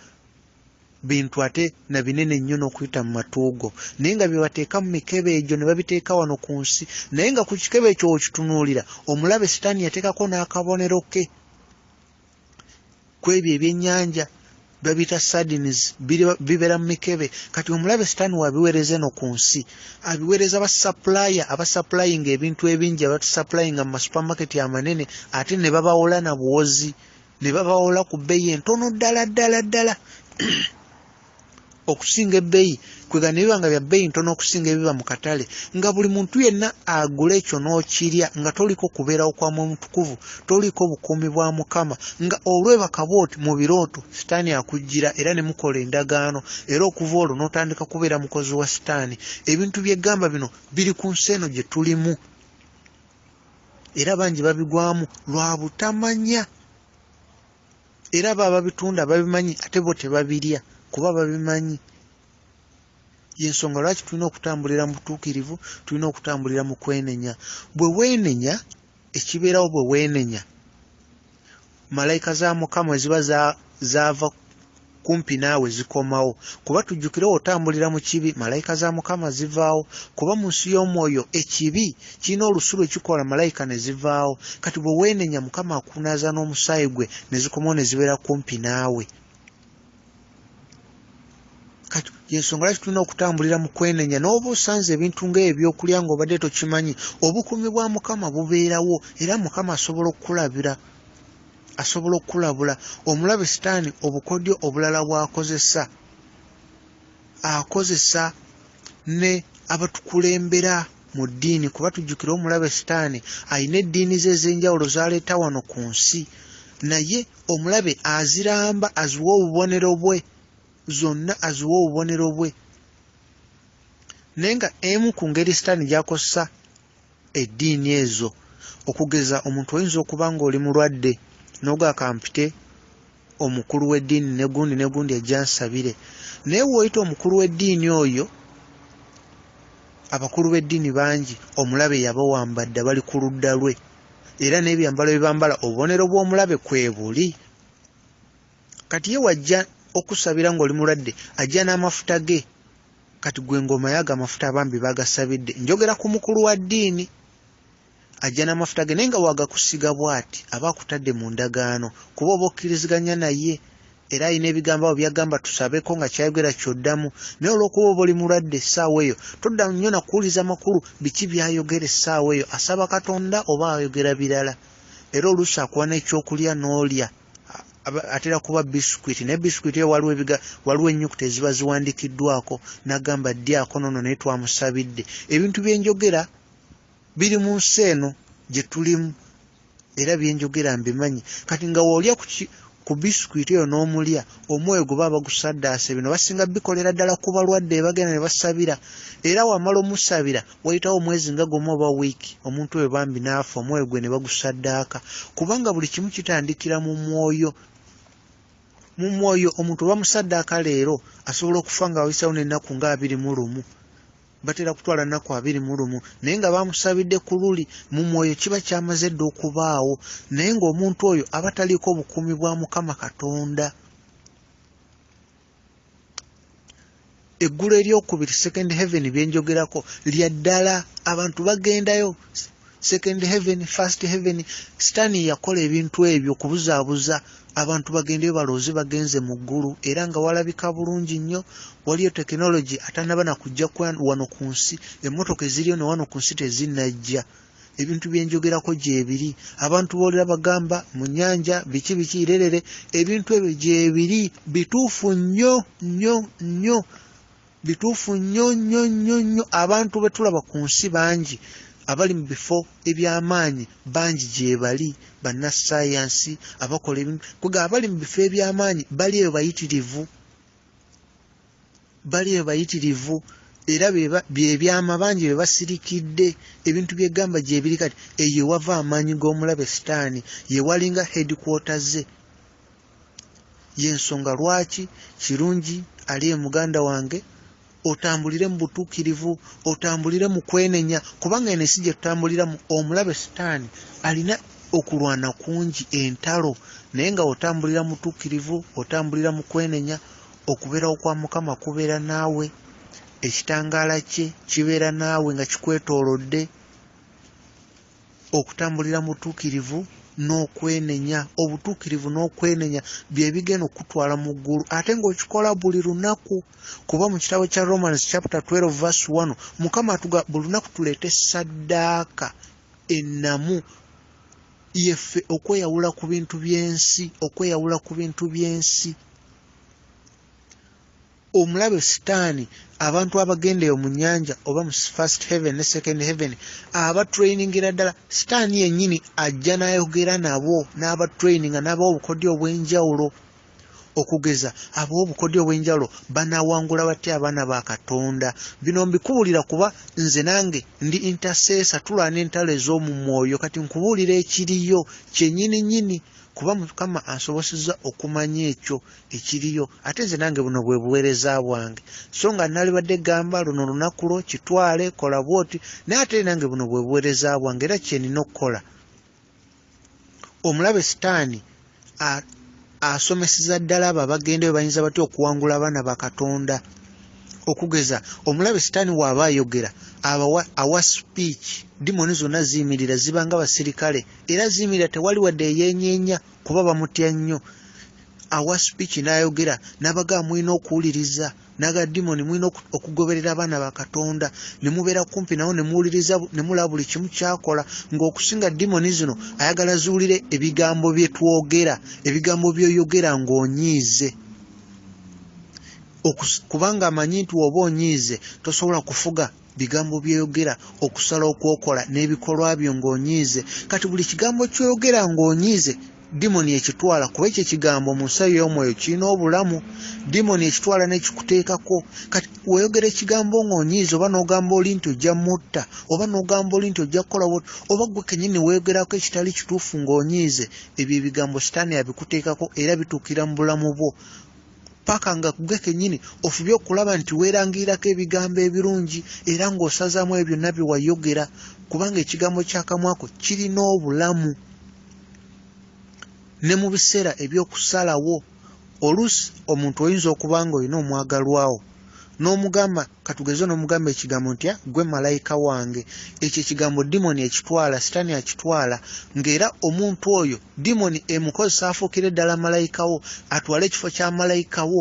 Speaker 1: bintu ate na binene nnyo n'okuyita mu matuugo naye nga bye bateeka mu mikebe egyo ne babiteeka wano ku nsi naye nga ku kikebe ekyo okitunuulira omulabe sitaani yateekako n'akabonero ke ku ebyo ebyennyanja babita sardines bibeera mu mikebe kati omulabe sitaani wabiweereza eno ku nsi abiweereza abasaplayinga ebintu ebingi abatusaplayinga mu masupamaketi amanene ate ne babawola na buwozi ne babawola ku bbeeyi entono ddala okusinga ebbeeyi kwega ne biba nga bya bbeeyi ntono okusinga ebiba mu katale nga buli muntu yenna agula ekyo n'okirya nga toliko kubeerawo kwa Mutukuvu toliko bukuumi bwa Mukama nga olwebaka bw'oti mu birooto sitaani akujjira era ne mukola endagaano era okuva olwo n'otandika kubeera mukozi wa sitaani ebintu by'eggamba bino biri ku nsi eno gye tulimu era bangi babigwamu lwa butamanya era baba bitunda babimanyi ate bo tebabirya kuba babimanyi yensonga lwaki tulina okutambulira mu butuukirivu tulina okutambulira mu kwenenya bwe weenenya ekibeerawo bwe weenenya malayika za Mukama ziba zaava kumpi naawe zikomawo kuba tujjukire otambulira mu kibi malayika za Mukama zivaawo kuba mu nsi y'omwoyo ekibi kirina olusu lwekikola malayika ne zivaawo kati bwe weenenya Mukama akunaaza n'omusaayi gwe ne zikomawo ne zibeera kumpi naawe kati yensonga lwaki tulina okutambulira mu kwenenya n'oba osanze ebintu ng'ebyokulya ng'obadde tokimanyi obukuumi bwa Mukama bubeerawo era Mukama asobola okukulabula omulabe sitaani obukodyo obulala bw'akozesa akozesa ne abatukulembera mu ddiini kuba tujjukire omulabe sitaani ayina eddiini ze ez'enjawulo zaleeta wano ku nsi naye omulabe aziramba aziwa obubonero bwe zonna aziwa obubonero bwe naye nga emu ku ngeri sitaani gy'akozesa eddiini ezo okugeza omuntu oyinza okuba ng'oli mulwadde n'ogakampite omukulu w'eddiini negundi ajjansabire naye bw'oyita omukulu w'eddiini oyo abakulu b'eddiini bangi omulabe yabawambadde bali ku ludda lwe era n'ebyambalo bye bambala obubonero bw'omulabe kwe buli kati ye wajja okusabira ng'oli mulwadde ajja n'amafuta ge kati gwe ngoma yaga amafuta abambi bagasabidde njogera ku mukulu wa ddiini ajja n'amafuta ge naye nga wagakusiga bw'ati aba akutadde mu ndagaano kuba oba okkiriziganya naye era alina ebigambo abo byagamba tusabeko nga kyayogera kyoddamu naye olw'okuba oba oli mulwadde essaawa eyo todda nnyo nakuwuliza makulu biki byayogera essaawa eyo asaba Katonda oba ayogera birala era oluusi akuwa n'ekyokulya n'olya atera kuba bisikuiti naye bisikuiti eyo waliwo ennyukuta eziba ziwandikiddwako n'agamba ddyako nono naye twamusabidde ebintu byenjogera biri mu nsi eno gye tulimu era byenjogera mbimanyi kati nga woolya ku bisikuiti eyo n'omulya omwoyo gwe baba bagusaddaase bino basinga bikolera ddala ku balwadde bagenda ne basabira era wamala omusabira wayitawo omwezi nga gumu oba wiiki omuntu oyo bambi n'afa omwoyo gwe ne bagusaddaaka kubanga buli kimu kitandikira mu mwoyo omuntu bamusaddaaka leero asobola okufa nga wayisawo n'ennaku nga 21 batera kutwala nnaku 21 naye nga bamusabidde ku luli mu mwoyo kiba kyamaze dda okubaawo naye ng'omuntu oyo aba taliiko obukuumi bwa Mukama Katonda eggulu eryokubiri second heaven byenjogerako lya ddala abantu bagendayo second heaven first heaven sitaani yakola ebintu ebyo okubuzaabuza abantu bagendeyo balooze bagenze mu ggulu era nga walabika bulungi nnyo waliyo tekinologi atanaba nakujja wano ku nsi emmotoka eziriyo ne wano ku nsi tezinnajja ebintu byenjogerako gyebiri abantu boolera bagamba mu nnyanja biki irerere ebintu ebyo gyebiri bituufu nnyo bituufu nnyo abantu betulaba ku nsi bangi abali mu bifo eby'amaanyi bangi gye bali bannasayansi abakola ebintu kuga abali mu bifo eby'amaanyi bali eyo bayitirivu era byebyama bangi bye basirikidde ebintu byegamba gye biri kati eyo wava amaanyi g'omulabe sitaani ye walinga headquarters ze yensonga lwaki kirungi ali muganda wange otambulire mu butuukirivu otambulire mu kwenenya kubanga eno ensi gye tutambuliramu omulabe sitaani alina okulwana kungi entalo naye nga otambulira mutuukirivu otambulira mu kwenenya okubeerawo kwa Mukama kubeera naawe ekitangaala kye kibeera naawe nga kikwetoolodde okutambulira mutuukirivu n'okwenenya obutuukirivu n'okwenenya bye bigenda okutwala mu ggulu ate ng'okikola buli lunaku kuba mu kitabo kya Romans chapter 12 verse 1 Mukama buli lunaku tuleeta essaddaaka ennamu yeffe okweyawula ku bintu by'ensi omulabe sitaani abantu abagenda eyo mu nnyanja oba mu first heaven ne second heaven abatrayiningira ddala sitaani yennyini ajja n'ayogera nabo n'abatrayininga n'abawa obukodyo obw'enjawulo okugeza abawa obukodyo obw'enjawulo banawangula batya abaana ba Katonda bino mbikubuulira kuba nze nange ndi intercessor tulwana entalo ez'omu mwoyo kati nkubuulira ekiriyo kyennyini kuba Mukama ansobosezza okumanya ekyo ekiriyo ate nze nange buno bwe buweereza bwange so nga nalibadde gamba luno lunaku lwo kitwale kola bwoti naye ate nange buno bwe buweereza bwange era kyenina okukola omulabe sitaani asomeseza ddala abo abagendeyo bayinza batya okuwangula abaana ba Katonda okugeza omulabe sitaani bw'aba ayogera awa speech dimoni zonna ziyimirira zibanga basirikale era ziyimirira tewali wadde eyenyeenya kuba bamutya nnyo awa speech n'ayogera n'abaga mulina okuwuliriza naga dimoni mulina okugoberera abaana ba Katonda ne mubeera kumpi nawo ne muwuliriza ne mulaba buli kimu kyakola ng'okusinga dimoni zino ayagala ziwulire ebigambo bye twogera ebigambo by'oyogera ng'onyiize kubanga amanyi nti oba onyiize tosobola kufuga bigambo byeyogera okusala okwokola n'ebikolwa byo ng'onyiize kati buli kigambo kyoyogera ng'onyiize dimoni ekitwala kuba ekyo ekigambo mu nsi y'omwoyo kirina obulamu dimoni ekitwala n'ekikuteekako kati weeyogera ekigambo ng'onyiize oba n'ogamba oli nti ojja mutta oba n'ogamba oli nti ojja kukola bwoti oba gwe kennyini weeyogerako ekitali kituufu ng'onyiize ebyo ebigambo sitaani abikuteekako era bituukira mu bulamu bwo paka nga gwe kennyini ofubye okulaba nti weerangirirako ebigambo ebirungi era ng'osazaamu ebyo byonna bye wayogera kubanga ekigambo ky'akamwako kirina obulamu ne mu biseera eby'okusalawo oluusi omuntu oyinza okuba nga olina omwagalwawo n'omugamba katugeze n'omugamba ekigambo nti gwe malayika wange ekyo ekigambo dimoni ekitwala sitaani akitwala ng'era omuntu oyo dimoni emukozesa afuukire ddala malayikawo atwale ekifo kya malayikawo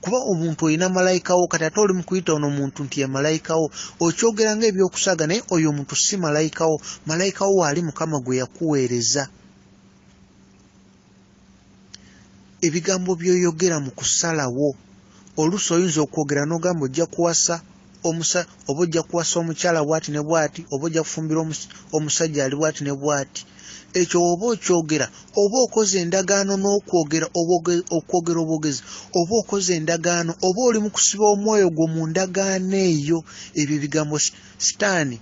Speaker 1: kuba omuntu olina malayikawo kati ate oli mu kuyita ono omuntu nti ye malayikawo okyogera ng'ebyokusaaga naye oyo omuntu si malayikawo malayikawo waali Mukama gwe yakuweereza ebigambo by'oyogera mu kusalawo oluusi oyinza okwogera n'ogamba ojja kuwasa oba ojja kuwasa omukyala bw'ati ne bw'ati oba ojja kufumbira omusajja ali bw'ati ne bw'ati ekyo oba okyogera oba okoze endagaano n'okwogera okwogera obwogezi oba okoze endagaano oba oli mu kusiba omwoyo gwo mu ndagaano eyo ebyo ebigambo sitaani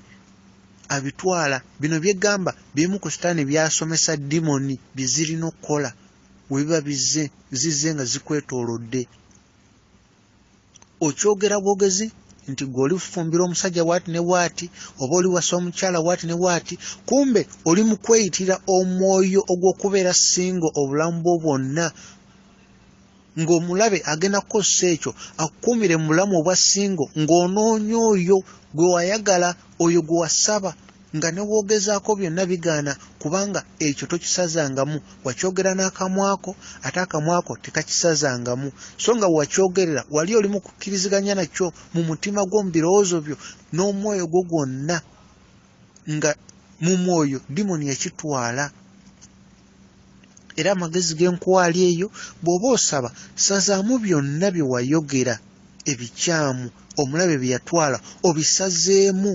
Speaker 1: abitwala bino byegamba bimu ku sitaani byasomesa dimoni bye zirina okukola we biba zizze nga zikwetoolodde okyogera bwogezi nti gwe oli fumbira omusajja bw'ati ne bw'ati oba oli wasa omukyala bw'ati ne bw'ati kumbe oli mu kweyitira omwoyo ogw'okubeera singo obulamu bwo bwonna ng'omulabe agenda kukozesa ekyo akukuumire mu bulamu obwa singo ng'onoonya oyo gwe wayagala oyo gwe wasaba nga ne bwogezaako byonna bigaana kubanga ekyo tokisazangamu wakyogera n'akamwako ate akamwako tekakisazangamu so nga wakyogerera wali oli mu kukkiriziganya nakyo mu mutima gwo mu birowoozo byo n'omwoyo gwo gwonna nga mu mwoyo dimoni yakitwala era amagezi g'enkwali eyo bw'oba osaba sazaamu byonna bye wayogera ebikyamu omulabe bye yatwala obisazeemu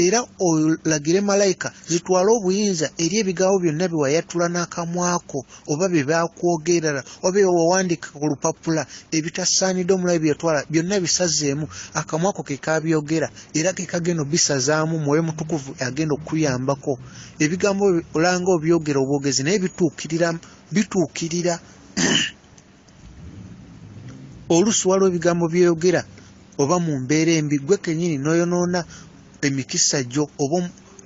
Speaker 1: era olagire malayika zitwale obuyinza eri ebigambo byonna bye wayatula n'akamwako oba bye bakwogerera oba bye wawandiika ku lupapula ebitasaanidde omulabe bye yatwala byonna bisazeemu akamwako ke kabyogera era ke kagenda obisazaamu mwoyo mutukuvu agenda okuyambako ebigambo olanga obyogera obwogezi naye bituukirira oluusi waliwo ebigambo byeyogera oba mu mbeera embi gwe kennyini n'oyonoona emikisa gyo oba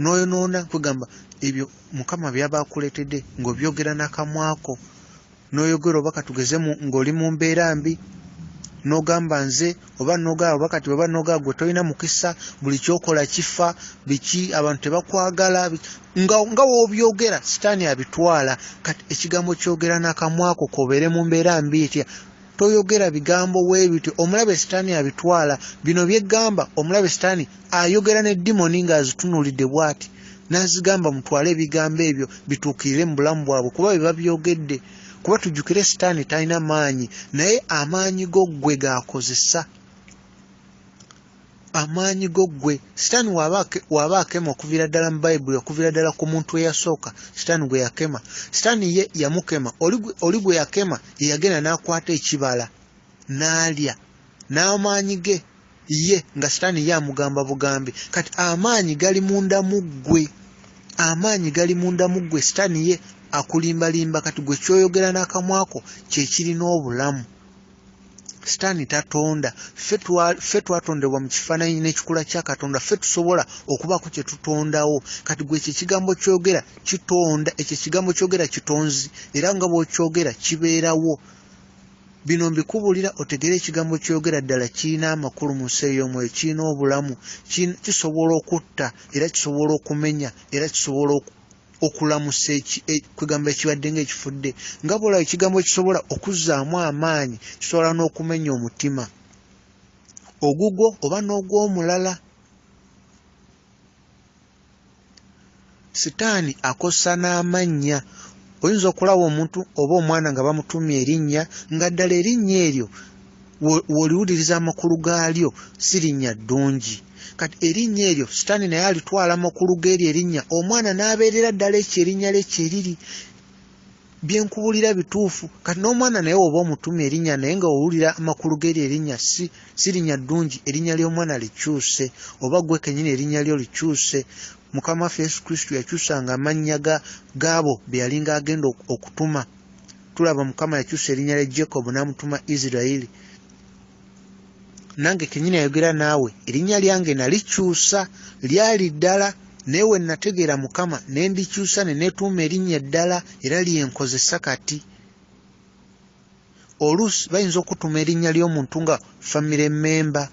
Speaker 1: n'oyonoona kugamba ebyo Mukama byaba akuletedde ng'obyogera n'akamwako n'oyogera oba katugeze ng'oli mu mbeera mbi n'ogamba nze oba n'ogamba oba kati oba n'ogamba gwe tolina mukisa buli kyokola kifa biki abantu tebakwagala nga w'obyogera sitaani abitwala. Kati ekigambo kyogera n'akamwako kobeere mu mbeera mbi etya toyogera bigambo weebityo omulabe sitaani abitwala. Bino byeggamba omulabe sitaani ayogera ne dimoni ng'azitunuulidde bw'ati n'azigamba mutwale ebigambo ebyo bituukirire mu bulamu bwabwe kuba biba byogedde. Kuba tujjukire sitaani talina maanyi naye amaanyi go ggwe g'akozesa. Amaanyi go ggwe sitaani waba akema okuviira ddala mu Bayibuli okuviira ddala ku muntu eyasooka sitaani gwe yakema. Sitaani ye yamukema oli gwe yakema ye yagenda n'akwata ekibala n'alya n'amaanyi ge ye nga sitaani ye amugamba bugambi. Kati amaanyi gali munda mu ggwe. Amaanyi gali munda mu ggwe sitaani ye akulimbalimba kati gwe kyoyogera n'akamwako kye kirina obulamu. Sitaani tatonda. Ffe twatondebwa mu kifaananyi n'ekikula kya Katonda. Ffe tusobola okubaako kye tutondawo. Kati gwe ekyo ekigambo kyogera kitonda. Ekyo ekigambo kyogera kitonzi era nga bw'okyogera kibeerawo. Bino mbikubulira otegere ekigambo kyogera ddala kirina amakulu mu nsi ey'omwoyo, kirina obulamu, kisobola okutta era kisobola okumenya era kisobola okulamusa ekigambo ekibadde ng'ekifudde. Nga bw'olaba ekigambo kisobola okuzzaamu amaanyi, kisobola n'okumenya omutima ogugwo oba n'ogw'omulala. Sitaani akosa n'amannya. Oyinza okulaba omuntu oba omwana nga bamutumye erinnya nga ddala erinnya eryo w'oliwuliriza amakulu gaalyo si linnya ddungi. Kati erinnya eryo sitaani naye alitwala amakulu g'eryo erinnya omwana n'abeerera ddala ekyo erinnya lye kyeriri. Byenkubulira bituufu. Kati n'omwana naye oba omutumye erinnya naye nga owulira amakulu g'eryo erinnya si linnya ddungi, erinnya ly'omwana likyuse oba gwe kennyini erinnya lyo likyuse. Mukama waffe Yesu Kristo yakyusanga amannya gaabo be yalinga agenda okutuma. Tulaba Mukama yakyusa erinnya lya Jacob n'amutuma Isirayiri. Nange kennyini ayogera naawe erinnya lyange nalikyusa lyali ddala naye we nategeera Mukama ne ndikyusa ne neetuuma erinnya eddala era lyenkozesa kati. Oluusi bayinza okutuma erinnya ly'omuntu nga famire memba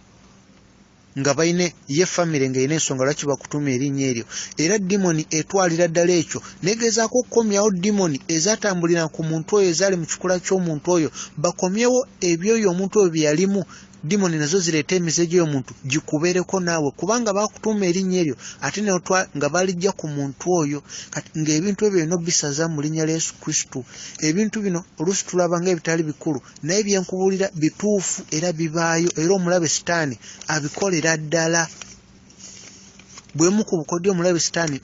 Speaker 1: nga bayine ye famire nga erina ensonga lwaki bakutuma erinnya eryo. Era dimoni etwalira ddala ekyo negezaako okukomyawo dimoni ezatambulira ku muntu oyo ezaali mu kikula ky'omuntu oyo bakomyewo ebyoyo omuntu oyo bye yalimu. Dimoni nazo zireeta emize gy'omuntu gikubeereko naawe kubanga bakutuma erinnya eryo ate nga balijja ku muntu oyo. Kati ng'ebintu ebyo bino bisaza mu linnya lya Yesu Kristo. Ebintu bino oluusi tulaba ng'ebitali bikulu naye byenkubulira bituufu era bibaayo era omulabe sitaani abikolera ddala. Bw'emu ku bukodyo omulabe sitaani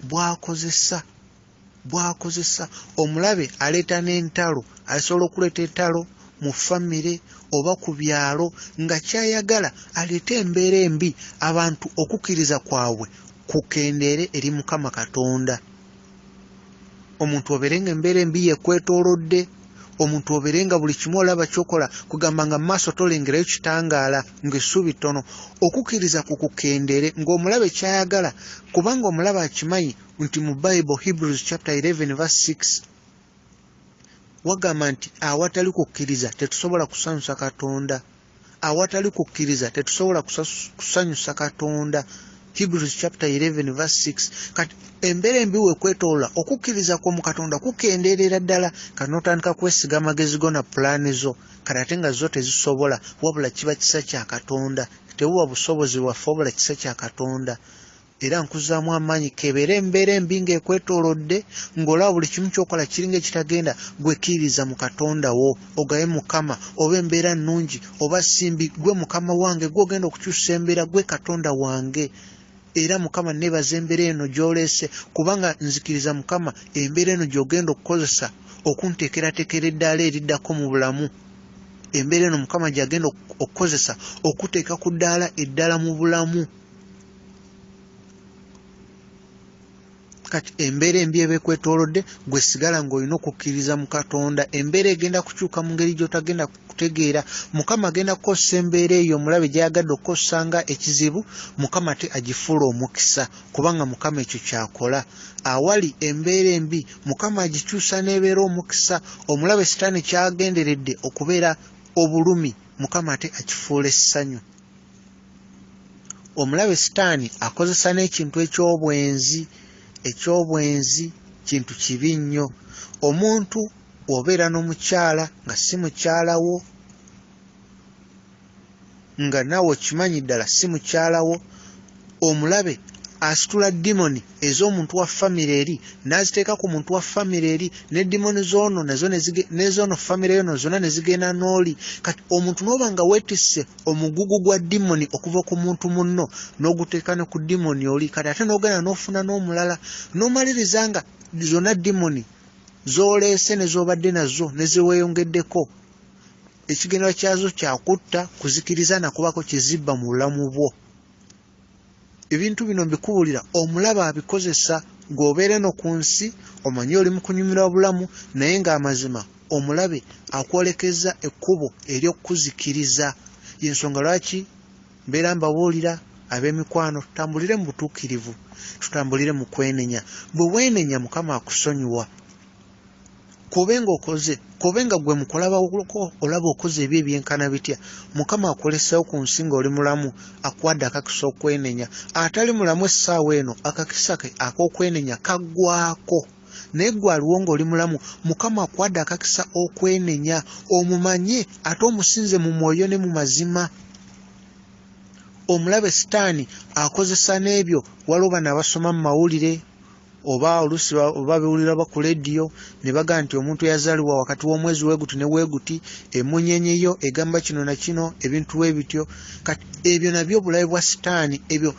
Speaker 1: bw'akozesa. Omulabe aleeta n'entalo, asobola okuleeta entalo mu famire oba ku byalo nga kyayagala aleete embeera embi abantu okukkiriza kwabwe kukendeere eri Mukama Katonda. Omuntu obeerenga embeera embi yekwetoolodde, omuntu obeerenga buli kimu olaba kyokola kugamba nga mu maaso tolengerayo kitangaala ng'essuubi ttono. Okukkiriza kukendeere ng'omulabe kyayagala kubanga omulabe akimanyi nti mu Bible Hebrews chapter 11 verse 6 wagamba nti awatali kukkiriza tetusobola kusanyusa Katonda. Awatali kukkiriza tetusobola kusanyusa Katonda. Hebrews chapter 11 verse 6. Kati embeera embi wekwetoola okukkiriza kw'omu Katonda kukendeerera ddala kati n'otandika kwesiga amagezi go na pulaani zo kati ate nga zo tezisobola wabula kiba kisa kya Katonda. Tebuba busobozi bwaffe wabula kisa kya Katonda. Era nkuzaamu amaanyi kebeera embeera embi ng'ekwetoolodde ng'olaba buli kimu kyokola kiringa ekitagenda gwekkiririza mu Katonda wo ogaye Mukama oba embeera nnungi oba simbi gwe Mukama wange gw'ogenda okukyusa embeera gwe Katonda wange. Era Mukama neebaza embeera eno gy'oleese kubanga nzikiriza Mukama embeera eno gy'ogenda okukozesa okunteekerateekera eddaala eriddako mu bulamu. Embeera eno Mukama gy'agenda okukozesa okuteeka ku ddaala eddala mu bulamu. kati embeera embi ebekwetoolodde gwe sigala ng'olina okukkiriza mu Katonda. Embeera egenda kukyuka mu ngeri gy'otagenda kutegeera. Mukama agenda kukozesa embeera eyo omulabe gy'ayagadde okukozesa nga ekizibu, Mukama ate agifuula omukisa, kubanga Mukama ekyo kyakola. Awali embeera embi Mukama agikyusa n'ebeera omukisa. Omulabe Sitaani kyagenderedde okubeera obulumi, Mukama ate akifuula essanyu. Omulabe Sitaani akozesa n'ekintu eky'obwenzi. Eky'obwenzi kintu kibi nnyo. Omuntu obeera n'omukyala nga si mukyala wo, nga naawe okimanyi ddala si mukyala wo, omulabe asitula dimoni ez'omuntu wa famire eri n'aziteeka ku muntu wa famire eri, ne dimoni z'ono n'ez'ono famire yono zonna ne zigenda n'oli. Kati omuntu n'oba nga weetisse omugugu gwa dimoni okuva ku muntu munno n'oguteeka ne ku dimoni oli, kati ate n'ogenda n'ofuna n'omulala, n'omaliriza nga zonna dimoni z'oleese ne z'obadde nazo ne ziweeyongeddeko, ekigendera kyazo kyakutta, kuzikiriza na kubako kizibba mu bulamu bwo. Ebintu bino mbikubulira omulabe abikozesa. G'obeera no ku nsi omanye oli mu kunyumirwa bulamu, naye ng'amazima omulabe akwolekeza ekkubo ery'okuzikiriza. Y'ensonga lwaki mbeera mbabuulira ab'emikwano, tutambulire mu butuukirivu, tutambulire mu kwenenya. Bwe weenenya Mukama akusonyiwa. Kobenga gwe mukulabako olaba okoze ebyo ebyenkana bitya, Mukama akoleseewo ku nsi ng'oli mulamu, akwadde akakisa okwenenya. Atali mulamu essaawa eno akakisa ke ak'okwenenya kaggwaako. Naye gwe aliwo ng'oli mulamu, Mukama akwadde akakisa okwenenya, omumanye ate omusinze mu mwoyo ne mu mazima. Omulabe Sitaani akozesa n'ebyo. Waliwo bano abasoma mu mawulire oba oluusi oba bewulira ba ku lediyo ne baga nti omuntu yazaalibwa wakati w'omwezi weeguti ne weeguti, emunyenye yo egamba kino na kino, ebintu weebityo. Kati ebyo nabyo obulabe bwa Sitaani. Ebyo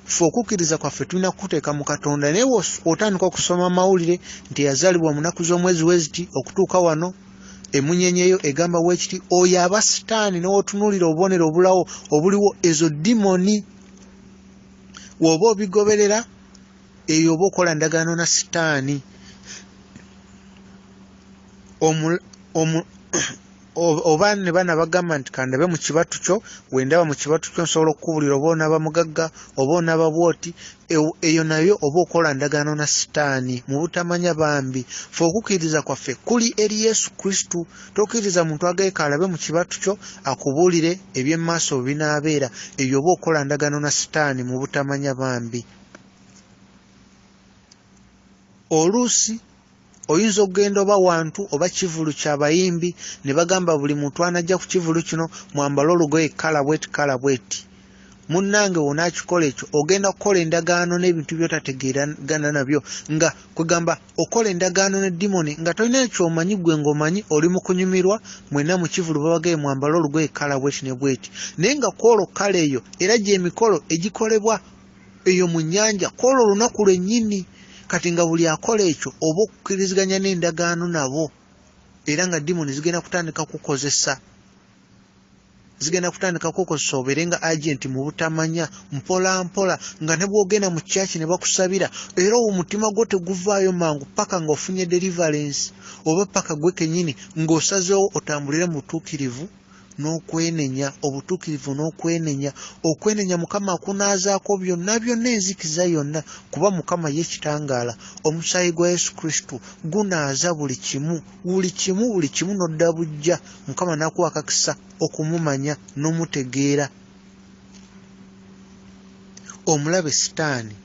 Speaker 1: ffe okukkiriza kwaffe tulina kuteeka mu Katonda. Naye otandika okusoma amawulire nti yazaalibwa mu nnaku z'omwezi weeziti okutuuka wano, emunyenye yo egamba weekiti, oyo aba Sitaani. N'otunuulira obubonero obulawo obuliwo, ezo dimoni w'oba obigoberera, eyo oba okola ndagaano na Sitaani. Oba ne bana bagamba nti kandabe mu kibatu kyo, wendaba mu kibatu kyo nsobola okukubulira oba onaaba mugagga oba onaaba bwoti. Eyo nayo oba okola ndagaano na Sitaani mu butamanya bambi. Ffe okukkiriza kwaffe kuli eri Yesu Kristo. Tokkiriza muntu agaika alabe mu kibatu kyo akubuulire eby'emmaaso binaabeera. Eyo oba okola ndagaano na Sitaani mu butamanya bambi. Oluusi oyinza okugenda oba wantu oba kivulu ky'abayimbi ne bagamba buli muntu anajja ku kivulu kino mwambale olugoye kala bweti. Munnange wonaakikola ekyo ogenda kukola endagaano n'ebintu by'otategeeragana nabyo, nga kwegamba okola endagaano ne dimoni nga tolina ky'omanyi gwe ng'omanyi oli mu kunyumirwa, mwenna mu kivulu babagaye mwambale olugoye kala bweti ne bweti. Naye nga kwolo kala eyo era gy'emikolo egikolebwa eyo mu nnyanja, kwolo olunaku lwennyini. Kati nga buli akola ekyo oba okukkiriziganya n'endagaano nabo, era nga dimoni zigenda kutandika kukozesa. Zigenda kutandika kukozesa obeere nga agenti mu butamanya, mpola mpola, nga ne bw'ogenda mu kyaki ne bakusabira, era omutima gwo teguvaayo mangu paka ng'ofunye deliverance, oba paka gwe kennyini ng'osazeewo otambulire mu butuukirivu n'okwenenya. Obutuukirivu n'okwenenya. Okwenenya Mukama akunaazaako byonna byonna, enzikiza yonna, kuba Mukama ye kitangaala. Omusaayi gwa Yesu Kristo gunaaza buli kimu n'odda bujja. Mukama n'akuwa akakisa okumumanya n'omutegeera. Omulabe Sitaani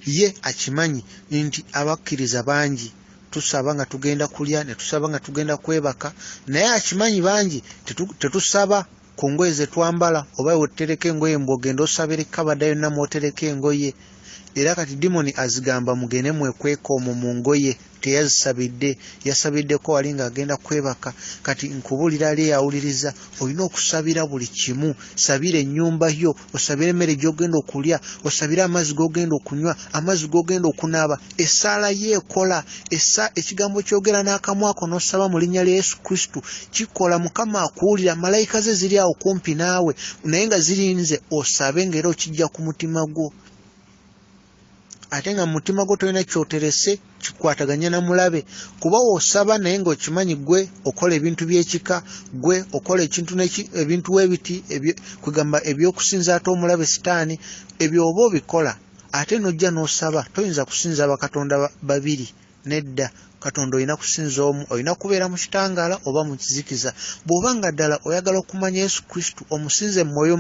Speaker 1: ye akimanyi nti abakkiriza bangi tusaba nga tugenda kulya, ne tusaba nga tugenda kwebaka, naye akimanyi bangi tetusaba ku ngoye ze twambala, oba wetutereka engoye mbw'ogenda osabira ekkabada yonna mw'otereka engoye. Era kati dimoni azigamba mugende mwekweka omwo mu ngoye, teyazisabidde, yasabiddeko wali ng'agenda kwebaka. Kati nkubulira ali eyawuliriza, olina okusabira buli kimu. Sabira ennyumba yo, osabire emmere gy'ogenda okulya, osabire amazzi g'ogenda okunywa, amazzi g'ogenda okunaaba. Essaala yeekola, ekigambo kyogera n'akamwa ko n'osaba mu linnya lya Yesu Kristo kikola. Mukama akuwulira, malayika ze ziri awo kumpi naawe, naye nga zirinze osabe ng'era okijja ku mutima gwo. ate nga mu mutima gwo tolina kyoterese kikwataganya na mulabe kuba osaba naye ng'okimanyi gwe okola ebintu by'ekika gwe okola ebintu webiti kugamba ebyokusinza ate omulabe sitaani ebyo oba obikola ate n'ojja n'osaba toyinza kusinza bakatonda babiri nedda katonda olina kusinza omu olina kubeera mu kitangaala oba mu kizikiza bw'oba nga ddala oyagala okumanya Yesu Kristo omusinze mu mwoyo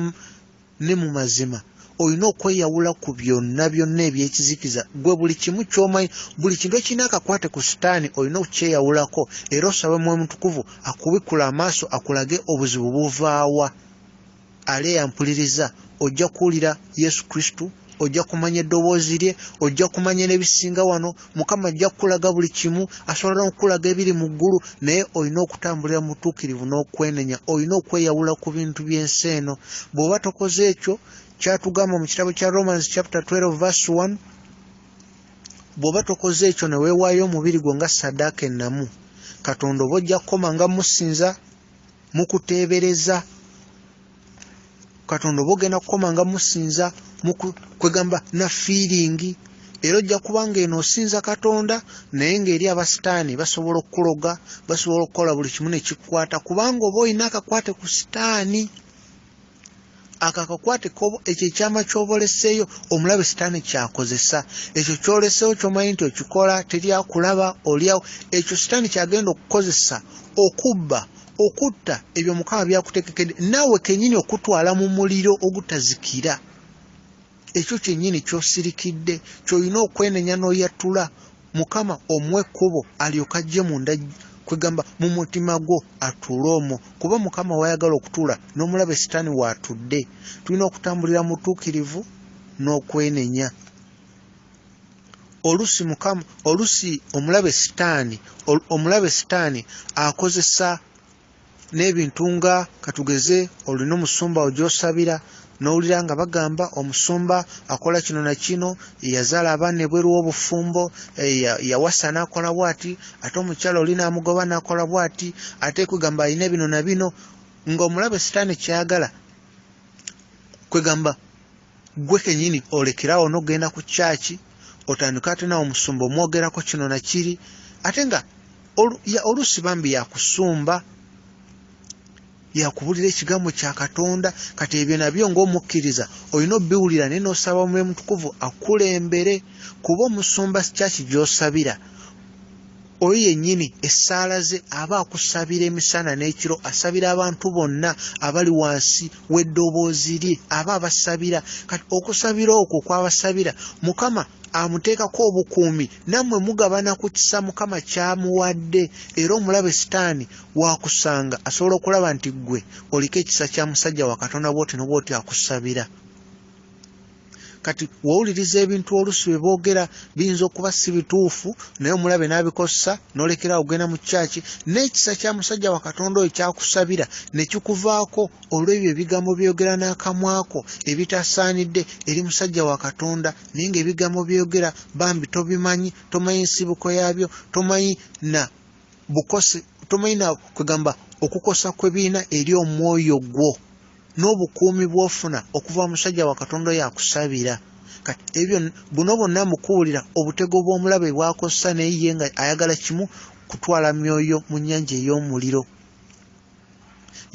Speaker 1: ne mu mazima olina okweyawula ku byonna ebyekizikiza gwe buli kimu ky'omanyi buli kintu ekirina akakwate ku sitaani olina okukyeyawulako era osabe Mwoyo Mutukuvu akubikula amaaso akulage obuzibu buvaawa ale yampuliriza ojja kuwulira Yesu Kristo ojja kumanya eddoboozi lye ojja kumanya n'ebisinga wano Mukama ajja kukulaga buli kimu asobola n'okukulaga ebiri mu ggulu naye olina okutambulira mu butuukirivu n'okwenenya olina okweyawula ku bintu by'ensi eno bw'oba tokoze ekyo kyatugamba mu kitabo kya Romans chapter 12 verse 1 bw'oba tokoze ekyo ne weewaayo omubiri gwo nga ssaddaaka ennamu Katonda oba ojja kukoma nga musinza mukuteebereza Katonda oba ogenda kukoma nga musinza kwegamba na feeling era ojja kubanga eno osinza Katonda naye ng'eri abasitaani basobola okukuloga basobola okukola buli kimu ne kikukwata kubanga oba olina akakwate ku sitaani akakakwate ekyo ekyama ky'oboleseeyo omulabe sitaani kyakozesa ekyo kyoleseewo ky'omanyi nti okikola teryakulaba olyawo ekyo sitaani kyagenda okukozesa okubba okutta ebyo Mukama byakutegekedde naawe kennyini okutwala mu muliro ogutazikira ekyo kyennyini ky'osirikidde ky'olina okwenenya n'oyatula Mukama omuwe ekkubo alyoka ajje munda kwegamba mu mutima gwo atuule omwo kuba Mukama wayagala okutuula n'omulabe sitaani waatudde tulina okutambulira mu tuukirivu n'okwenenya olusi omulabe sitaani akozesa n'ebintu nga katugeze olina omusumba ogyosabira n'owulira nga bagamba omusumba akola kino na kino yazaala abaana ebweru w'obufumbo yawasa n'akola bw'ati ate omukyala oli n'amugoba n'akola bw'ati ate kugamba alina bino na bino ng'omulabe sitaani kyayagala kwegamba gwe kennyini olekerawo n'ogenda ku kyaki otandika ate nawe omusumba omwogerako kino na kiri ate nga oluusi bambi yakusumba yakubulira ekigambo kya Katonda kati ebyo nabyo ng'omukkiriza olina obbiwulira naye n'osaba Mwoyo Mutukuvu akulembere kuba omusumba kyaki gy'osabira oyo yennyini essaala ze aba akusabira emisana n'ekiro asabira abantu bonna abali wansi w'eddoboozi lye aba abasabira kati okusabira okwo kw'abasabira Mukama amuteekako obukuumi nammwe mugabana ku kisa Mukama kyamuwadde era omulabe sitaani waakusanga asobola okulaba nti ggwe oliko ekisa kya musajja wa Katonda bw'oti n'obw'oti akusabira kati wowuliriza ebintu oluusi bye boogera biyinza okuba si bituufu naye omulabe n'abikozesa n'olekera ogenda mu kyaki n'ekisa kya musajja wa Katonda oyo kyakusabira ne kikuvaako olw'ebyo ebigambo byogera n'akamwako ebitasaanidde eri musajja wa Katonda naye ng'ebigambo byogera bambi tobimanyi tomanyi nsibuko yaabyo tomanyi na kwegamba okukosa kw'ebiina eri omwoyo gwo n'obukuumi bw'ofuna okuva omusajja wa Katonda oyo akusabira kati ebyo buno bonna mukuwulira obutego bw'omulabe bwakozesa naye ye nga ayagala kimu kutwala myoyo mu nnyanja ey'omuliro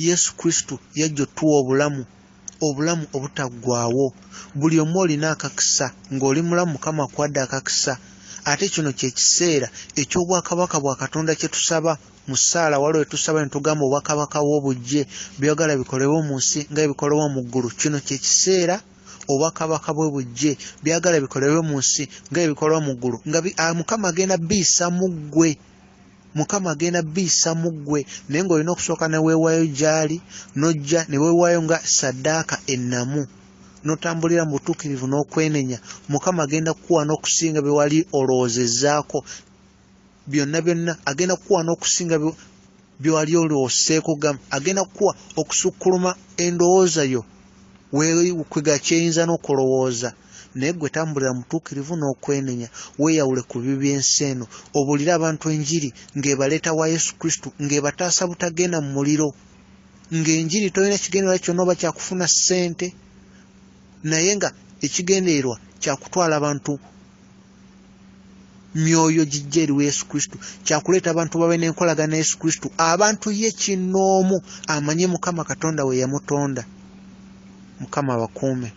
Speaker 1: Yesu Kristo yajja otuwa obulamu obutaggwaawo buli omu olina akakisa ng'oli mulamu Mukama akwadde akakisa ate kino kye kiseera eky'obwakabaka bwa Katonda kye tusaba mu ssaala waliwo tusaba ne tugamba obwakabaka bw'obujje byagala bikolewo mu nsi nga ebikolewo mu ggulu kino kye kiseera obwakabaka bwe bujje byagala bikolewo mu nsi nga ebikolewo mu ggulu nga Mukama agenda bbiisa mu ggwe Mukama agenda bbiisa mu ggwe naye ng'olina okusooka ne weewaayo gy'ali n'ojja ne weewaayo nga ssaddaaka ennamu n'otambulira mu butuukirivu n'okwenenya Mukama agenda kukuwa n'okusinga bye wali olowoozezaako byonna agenda kukuwa n'okusinga bye wali olowooseeko agenda kukuwa okusukkuluma endowooza yo weekwega kyeyinza n'okulowooza naye gwe tambulira mutuukirivu n'okwenenya weeyawule ku bibi by'ensi eno obuulire abantu enjiri ng'ebaleeta wa Yesu Kristo ng'ebataasa butagenda mu muliro ng'enjiri tolina kigendererwa kyonna oba kyakufuna ssente naye nga ekigendererwa kyakutwala abantu myoyo gijja eri Yesu Kristo, kyakuleeta abantu babe n'enkolagana Yesu Kristo, abantu ye kinoomu amanye Mukama Katonda we yamutonda. Mukama bakuume.